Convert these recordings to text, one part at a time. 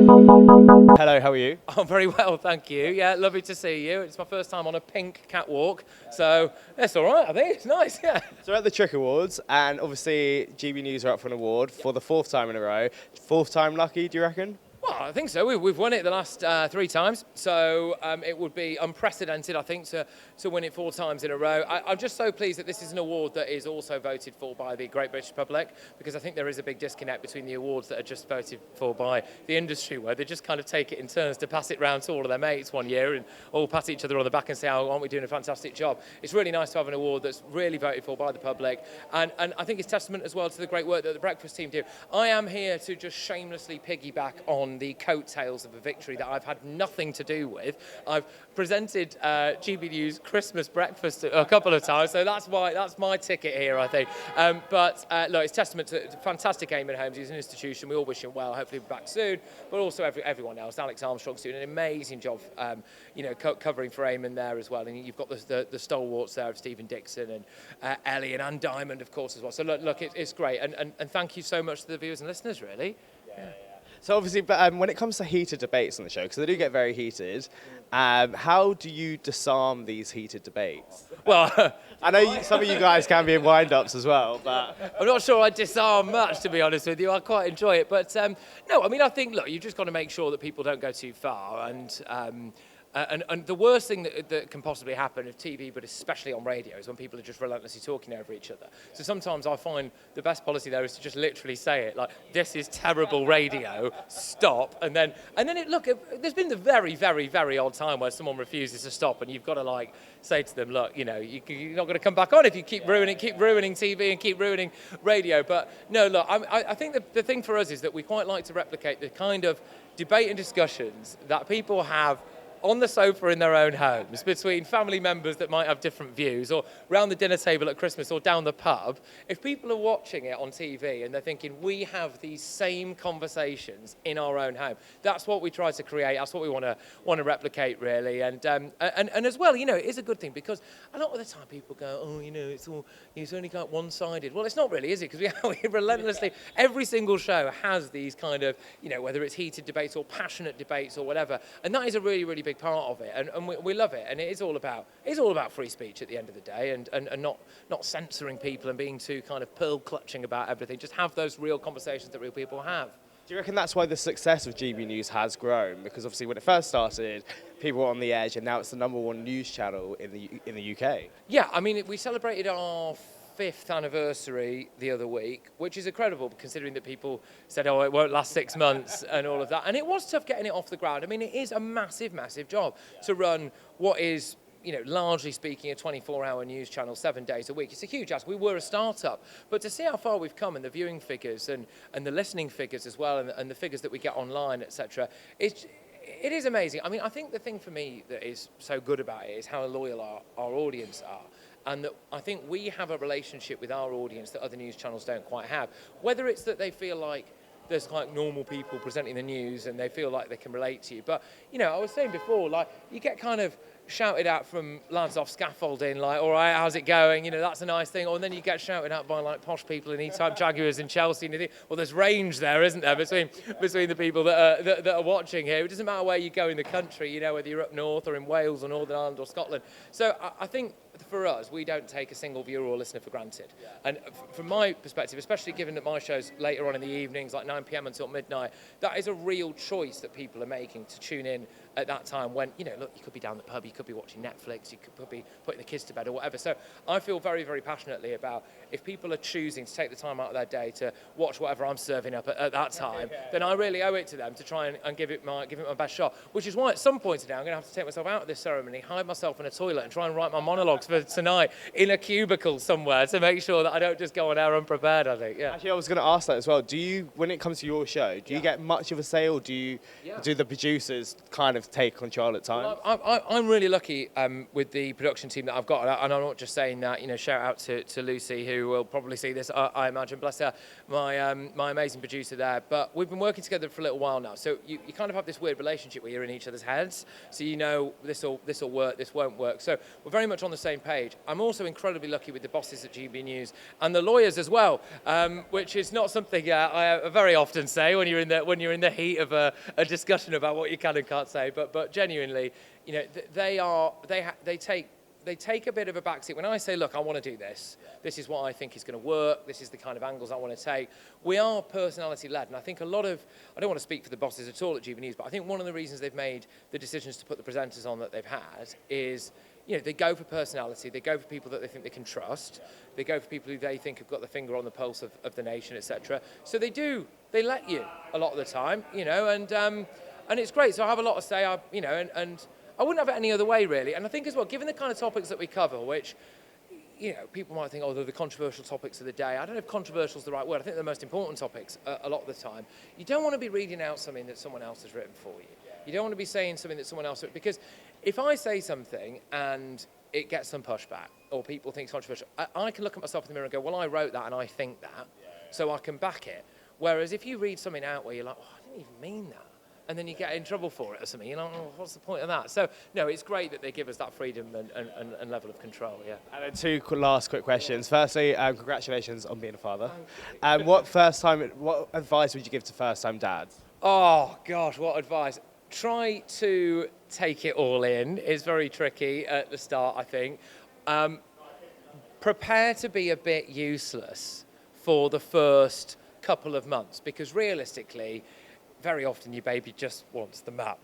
Hello, how are you? I'm very well, thank you. Yeah, lovely to see you. It's my first time on a pink catwalk, so it's all right, I think. It's nice, yeah. So we're at the TRIC Awards, and obviously GB News are up for an award for the fourth time in a row. Fourth time lucky, do you reckon? Well, I think so. We've won it the last 3 times, so it would be unprecedented, I think, to win it 4 times in a row. I'm just so pleased that this is an award that is also voted for by the Great British public, because I think there is a big disconnect between the awards that are just voted for by the industry, where they just kind of take it in turns to pass it round to all of their mates one year and all pat each other on the back and say, oh, aren't we doing a fantastic job? It's really nice to have an award that's really voted for by the public, and I think it's testament as well to the great work that the breakfast team do. I am here to just shamelessly piggyback on the coattails of a victory that I've had nothing to do with. I've presented GB News Christmas breakfast a couple of times, so that's my ticket here, I think. But look, it's testament to fantastic Eamon Holmes. He's an institution. We all wish him well. Hopefully, he'll be back soon. But also everyone else. Alex Armstrong's doing an amazing job, covering for Eamon there as well. And you've got the stalwarts there of Stephen Dixon and Ellie and Anne Diamond, of course, as well. So look, it's great. And thank you so much to the viewers and listeners, really. Yeah. So obviously, but when it comes to heated debates on the show, because they do get very heated, how do you disarm these heated debates? Well, I know some of you guys can be in wind-ups as well, but I'm not sure I disarm much, to be honest with you. I quite enjoy it, but no, I mean, I think, look, you've just got to make sure that people don't go too far, and the worst thing that can possibly happen of TV, but especially on radio, is when people are just relentlessly talking over each other. So sometimes I find the best policy there is to just literally say it, like, this is terrible radio, stop, and then there's been the very, very, very odd time where someone refuses to stop, and you've got to, like, say to them, look, you're not going to come back on if you keep ruining TV and keep ruining radio. But no, look, I think the thing for us is that we quite like to replicate the kind of debate and discussions that people have on the sofa in their own homes, between family members that might have different views, or round the dinner table at Christmas, or down the pub. If people are watching it on TV and they're thinking, we have these same conversations in our own home, that's what we try to create. That's what we want to replicate, really. And as well, it is a good thing, because a lot of the time people go, oh, it's only got one-sided. Well, it's not really, is it? Because we relentlessly, every single show has these kind of, whether it's heated debates or passionate debates or whatever, and that is a really, really big part of it, and we love it, and it's all about free speech at the end of the day, and not censoring people and being too kind of pearl clutching about everything. Just have those real conversations that real people have. do you reckon that's why the success of GB News has grown? Because obviously when it first started, people were on the edge, and now it's the #1 news channel in the UK. Yeah, I mean, we celebrated our 5th anniversary the other week, which is incredible considering that people said, oh, it won't last 6 months and all of that. And it was tough getting it off the ground. I mean, it is a massive, massive job to run what is, largely speaking, a 24-hour news channel 7 days a week. It's a huge ask. We were a start-up. But to see how far we've come, and the viewing figures and the listening figures as well, and the figures that we get online, etc., it is amazing. I mean, I think the thing for me that is so good about it is how loyal our audience are. And that I think we have a relationship with our audience that other news channels don't quite have. Whether it's that they feel like there's like normal people presenting the news and they feel like they can relate to you. But, I was saying before, like, you get kind of shouted at from lads off scaffolding, like, all right, how's it going? That's a nice thing. Or then you get shouted at by like posh people in E-Type Jaguars in Chelsea, and you think, well, there's range there, isn't there, between the people that are watching here. It doesn't matter where you go in the country, whether you're up north or in Wales or Northern Ireland or Scotland. So I think for us, we don't take a single viewer or listener for granted. Yeah. And from my perspective, especially given that my show's later on in the evenings, like 9 p.m. until midnight, that is a real choice that people are making to tune in at that time when, look, you could be down the pub, you could be watching Netflix, you could be putting the kids to bed or whatever. So I feel very, very passionately about if people are choosing to take the time out of their day to watch whatever I'm serving up at that time, then I really owe it to them to try and give it my best shot. Which is why at some point today I'm going to have to take myself out of this ceremony, hide myself in a toilet and try and write my monologues for tonight in a cubicle somewhere to make sure that I don't just go on air unprepared, I think. Yeah. Actually, I was going to ask that as well. Do you, when it comes to your show, do you get much of a say, or do the producers kind of take control at times? Well, I'm really lucky with the production team that I've got, and I'm not just saying that. Shout out to Lucy, who will probably see this, I imagine, bless her, my amazing producer there. But we've been working together for a little while now, so you kind of have this weird relationship where you're in each other's heads, so this will work, this won't work. So we're very much on the same same page. I'm also incredibly lucky with the bosses at GB News and the lawyers as well, which is not something I very often say when you're in the heat of a discussion about what you can and can't say. But genuinely, you know, they take a bit of a backseat. When I say, look, I want to do this, this is what I think is going to work, this is the kind of angles I want to take, we are personality-led. And I think I don't want to speak for the bosses at all at GB News, but I think one of the reasons they've made the decisions to put the presenters on that they've had is, you know, they go for personality, they go for people that they think they can trust, they go for people who they think have got the finger on the pulse of the nation, etc. So they let you a lot of the time, you know, and it's great. So I have a lot to say, and I wouldn't have it any other way, really. And I think as well, given the kind of topics that we cover, which, you know, people might think, oh, they're the controversial topics of the day. I don't know if controversial is the right word. I think they're the most important topics a lot of the time. You don't want to be reading out something that someone else has written for you. You don't want to be saying something that someone else wrote, because if I say something and it gets some pushback or people think it's controversial, I can look at myself in the mirror and go, well, I wrote that and I think that, so I can back it. Whereas if you read something out where you're like, oh, I didn't even mean that, and then you get in trouble for it or something, you're like, oh, what's the point of that? So, no, it's great that they give us that freedom and level of control, yeah. And then two last quick questions. Firstly, congratulations on being a father. And what advice would you give to first-time dads? Oh, gosh, what advice? Try to take it all in. It's very tricky at the start, I think. Prepare to be a bit useless for the first couple of months, because realistically, very often your baby just wants the mum.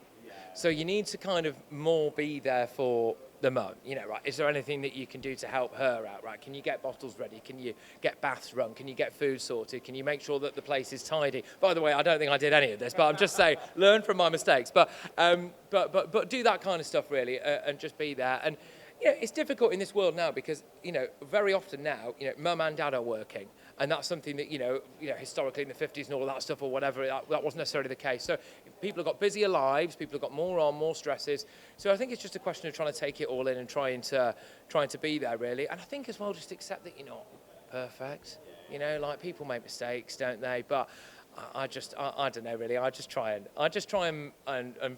So you need to kind of more be there for the mum. You know, right, is there anything that you can do to help her out, right? Can you get bottles ready? Can you get baths run? Can you get food sorted? Can you make sure that the place is tidy? By the way, I don't think I did any of this, but I'm just saying, learn from my mistakes. But do that kind of stuff, really, and just be there. And, you know, it's difficult in this world now because, you know, very often now, you know, mum and dad are working. And that's something that, you know, historically in the 50s and all that stuff or whatever, that wasn't necessarily the case. So people have got busier lives, people have got more stresses. So I think it's just a question of trying to take it all in and trying to be there, really. And I think as well, just accept that you're not perfect. You know, like, people make mistakes, don't they? But I don't know, really. I just try and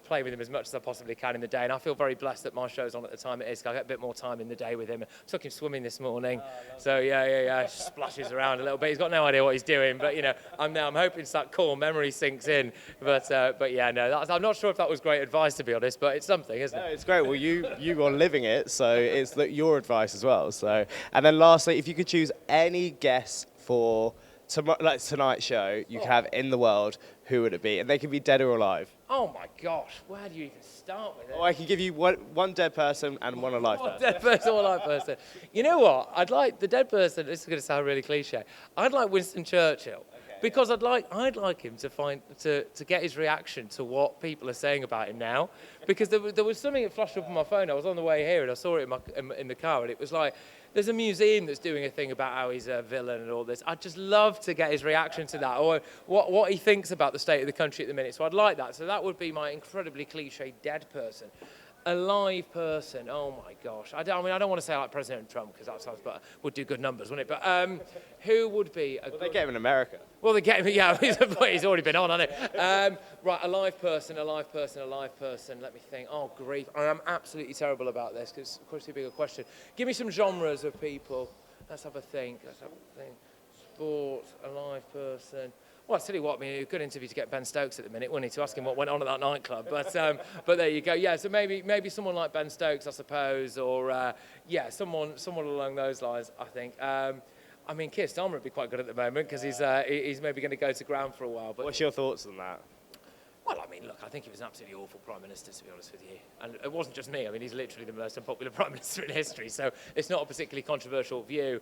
play with him as much as I possibly can in the day. And I feel very blessed that my show's on at the time it is. I get a bit more time in the day with him. I took him swimming this morning. So yeah, splashes around a little bit. He's got no idea what he's doing, but, you know, I'm hoping that core memory sinks in. But yeah, no, I'm not sure if that was great advice, to be honest, but it's something, isn't it? No, it's great. Well, you are living it, so it's your advice as well. So, and then lastly, if you could choose any guest for tonight's show you could have in the world, who would it be? And they can be dead or alive. Oh my gosh, where do you even start with it? Oh, I can give you one dead person and one alive person. Dead person or alive person. You know what? I'd like the dead person. This is going to sound really cliche. I'd like Winston Churchill. Because I'd like him to get his reaction to what people are saying about him now. Because there was something that flashed up on my phone. I was on the way here and I saw it in the car, and it was like, there's a museum that's doing a thing about how he's a villain and all this. I'd just love to get his reaction to that, or what he thinks about the state of the country at the minute. So I'd like that. So that would be my incredibly cliche dead person. A live person, oh my gosh. I don't want to say like President Trump, because that sounds better. Would do good numbers, wouldn't it? But who would be a good... They get him in America. Well, they get him, yeah, he's already been on, hasn't he? Right, a live person. Let me think. Oh, grief. I am absolutely terrible about this, because of course it's a bigger question. Give me some genres of people. Let's have a think. Sport, a live person. Well, I'll tell you what, I mean, a good interview to get Ben Stokes at the minute, wouldn't he, to ask him what went on at that nightclub. But there you go. Yeah, so maybe someone like Ben Stokes, I suppose, or, someone along those lines, I think. I mean, Keir Starmer would be quite good at the moment, because he's maybe going to go to ground for a while. But what's your thoughts on that? Well, I mean, look, I think he was an absolutely awful Prime Minister, to be honest with you. And it wasn't just me. I mean, he's literally the most unpopular Prime Minister in history, so it's not a particularly controversial view.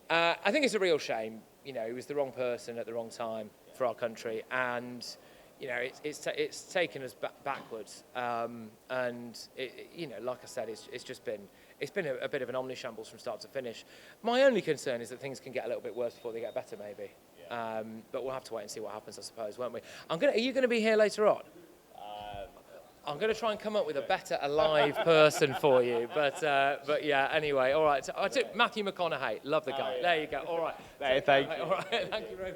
I think it's a real shame. You know, he was the wrong person at the wrong time for our country, and, you know, it's taken us backwards. And, you know, like I said, it's been a bit of an omnishambles from start to finish. My only concern is that things can get a little bit worse before they get better, maybe. But we'll have to wait and see what happens, I suppose, won't we? Are you going to be here later on? I'm going to try and come up with a better alive person for you, but yeah. Anyway, all right. So I took Matthew McConaughey. Love the guy. There you go. All right. Hey, thank you. All right. Thank you very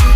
much.